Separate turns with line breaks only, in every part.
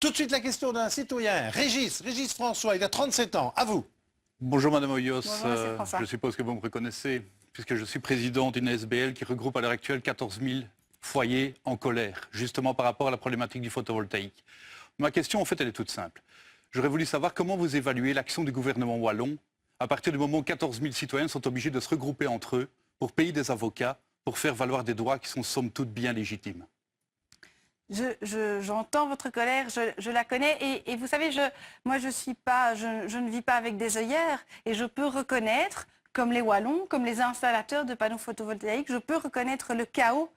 Tout de suite la question d'un citoyen, Régis François, il a 37 ans, à vous.
Bonjour Madame Hoyos,
Bonjour, François.
je suppose que vous me reconnaissez, puisque je suis président d'une SBL qui regroupe à l'heure actuelle 14 000 foyers en colère, justement par rapport à la problématique du photovoltaïque. Ma question en fait elle est toute simple. J'aurais voulu savoir comment vous évaluez l'action du gouvernement wallon à partir du moment où 14 000 citoyens sont obligés de se regrouper entre eux pour payer des avocats, pour faire valoir des droits qui sont somme toute bien légitimes.
J'entends votre colère, je la connais et vous savez, moi je ne vis pas avec des œillères et je peux reconnaître, comme les Wallons, comme les installateurs de panneaux photovoltaïques, je peux reconnaître le chaos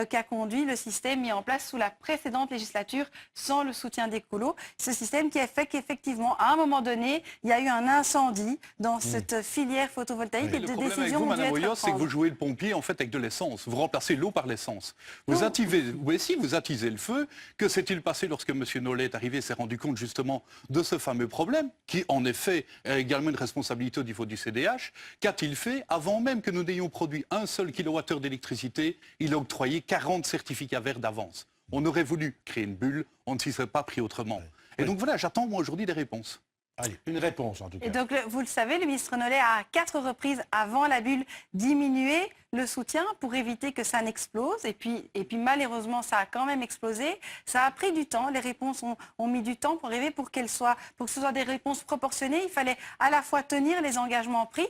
qu'a conduit le système mis en place sous la précédente législature sans le soutien des colos. Ce système qui a fait qu'effectivement, à un moment donné, il y a eu un incendie dans cette filière photovoltaïque et
Le
des
problème avec
décisions
vous,
ont dû
Madame
être
Hoyos, c'est que
prises.
vous jouez le pompier en fait avec de l'essence. Vous remplacez l'eau par l'essence. Vous attisez le feu. Que s'est-il passé lorsque M. Nollet est arrivé et s'est rendu compte justement de ce fameux problème, qui en effet a également une responsabilité au niveau du CDH? Qu'a-t-il fait? Avant même que nous n'ayons produit un seul kilowattheure d'électricité, il a octroyé 40 certificats verts d'avance. On aurait voulu créer une bulle, on ne s'y serait pas pris autrement. Et donc voilà, j'attends moi aujourd'hui des réponses.
Allez, une réponse en tout cas.
Et donc, vous le savez, le ministre Nollet a à 4 reprises avant la bulle diminué le soutien pour éviter que ça n'explose. Et puis malheureusement, ça a quand même explosé. Ça a pris du temps. Les réponses ont mis du temps pour arriver pour que ce soit des réponses proportionnées. Il fallait à la fois tenir les engagements pris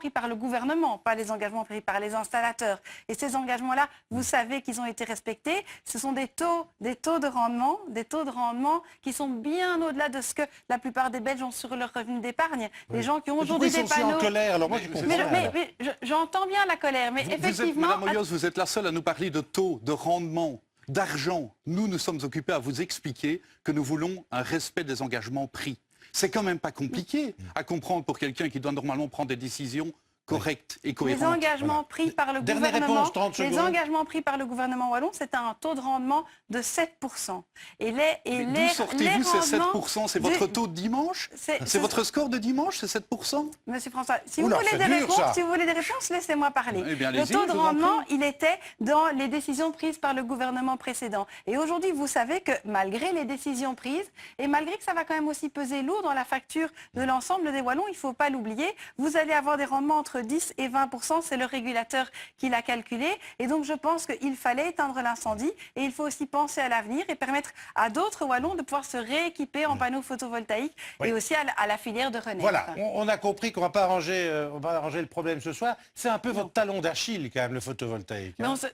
par le gouvernement, pas les engagements pris par les installateurs. Et ces engagements-là, vous savez qu'ils ont été respectés. Ce sont des taux de rendement qui sont bien au-delà de ce que la plupart des Belges ont sur leur revenu d'épargne. Les gens qui ont aujourd'hui des
Pourquoi ils sont
panneaux...
si en colère? Alors moi je comprends.
Mais j'entends bien la colère, mais effectivement...
Madame Hoyos, vous êtes la seule à nous parler de taux, de rendement, d'argent. Nous sommes occupés à vous expliquer que nous voulons un respect des engagements pris. C'est quand même pas compliqué à comprendre pour quelqu'un qui doit normalement prendre des décisions correctes et cohérentes.
Les engagements pris par le
Dernière
gouvernement,
réponse, 30
les
secondes.
engagements pris par le gouvernement wallon, c'est un taux de rendement de 7%.
D'où sortez-vous ces 7%? C'est votre taux de dimanche? C'est votre score de dimanche, c'est 7%?
Monsieur François, si
Oula,
vous voulez
c'est
des
dur,
réponses,
ça.
si vous voulez des réponses, laissez-moi parler.
Eh bien,
Le
allez-y,
taux de
je vous en
rendement,
prie.
il était dans les décisions prises par le gouvernement précédent. Et aujourd'hui, vous savez que malgré les décisions prises, et malgré que ça va quand même aussi peser lourd dans la facture de l'ensemble des Wallons, il ne faut pas l'oublier, vous allez avoir des rendements entre 10 et 20%, c'est le régulateur qui l'a calculé. Et donc je pense qu'il fallait éteindre l'incendie et il faut aussi penser à l'avenir et permettre à d'autres Wallons de pouvoir se rééquiper en panneaux photovoltaïques et aussi à la filière de Renault.
Voilà, on a compris qu'on ne va pas arranger le problème ce soir. C'est un peu votre talon d'Achille quand même, le photovoltaïque.
Mais